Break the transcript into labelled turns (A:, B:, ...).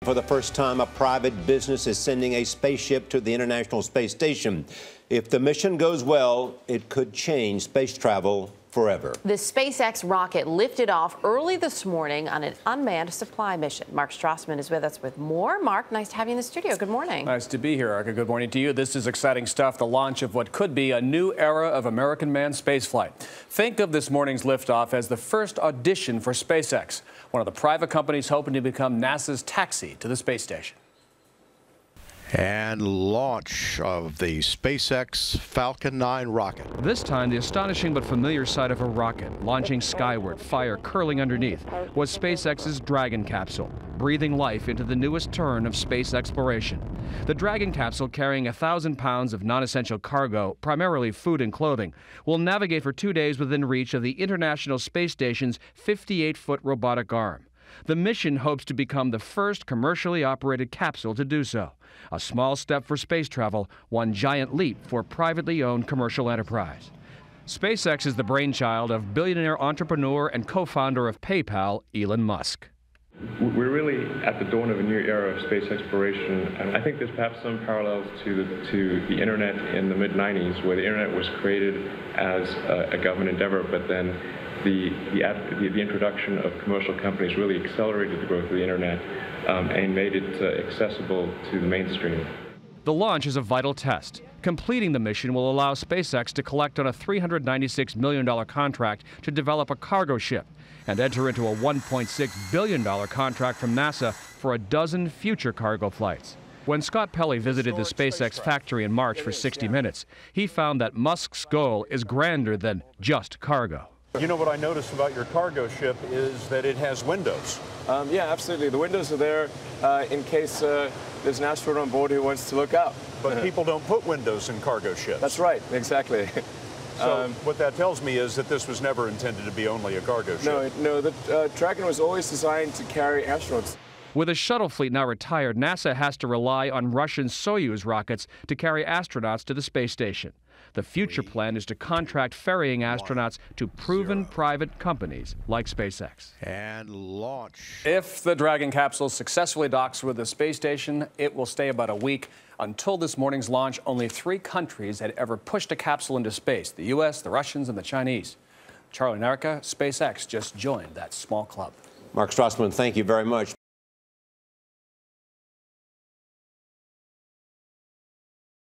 A: For the first time, a private business is sending a spaceship to the International Space Station. If the mission goes well, it could change space travel forever.
B: The SpaceX rocket lifted off early this morning on an unmanned supply mission. Mark Strassmann is with us with more. Mark, nice to have you in the studio. Good morning.
C: Nice to be here, Erica. Good morning to you. This is exciting stuff, the launch of what could be a new era of American manned spaceflight. Think of this morning's liftoff as the first audition for SpaceX, one of the private companies hoping to become NASA's taxi to the space station.
D: And launch of the SpaceX Falcon 9 rocket.
E: This time, the astonishing but familiar sight of a rocket launching skyward, fire curling underneath, was SpaceX's Dragon capsule, breathing life into the newest turn of space exploration. The Dragon capsule, carrying 1,000 pounds of non-essential cargo, primarily food and clothing, will navigate for 2 days within reach of the International Space Station's 58-foot robotic arm. The mission hopes to become the first commercially operated capsule to do so. A small step for space travel, one giant leap for privately owned commercial enterprise. SpaceX is the brainchild of billionaire entrepreneur and co-founder of PayPal, Elon Musk.
F: We're really at the dawn of a new era of space exploration, and I think there's perhaps some parallels to the internet in the mid-90s, where the internet was created as a government endeavor, but then the introduction of commercial companies really accelerated the growth of the internet and made it accessible to the mainstream.
E: The launch is a vital test. Completing the mission will allow SpaceX to collect on a $396 million contract to develop a cargo ship and enter into a $1.6 billion contract from NASA for a dozen future cargo flights. When Scott Pelley visited the SpaceX factory in March for 60 Minutes, he found that Musk's goal is grander than just cargo.
G: You know what I noticed about your cargo ship is that it has windows.
H: Yeah, absolutely. The windows are there in case there's an astronaut on board who wants to look out.
G: But people don't put windows in cargo ships.
H: That's right, exactly.
G: So what that tells me is that this was never intended to be only a cargo ship.
H: No, the Dragon was always designed to carry astronauts.
E: With a shuttle fleet now retired, NASA has to rely on Russian Soyuz rockets to carry astronauts to the space station. The future plan is to contract ferrying astronauts to proven private companies like SpaceX.
D: And launch.
C: If the Dragon capsule successfully docks with the space station, it will stay about a week. Until this morning's launch, only 3 countries had ever pushed a capsule into space: the U.S., the Russians, and the Chinese. Charlie and Erica, SpaceX just joined that small club.
A: Mark Strassmann, thank you very much.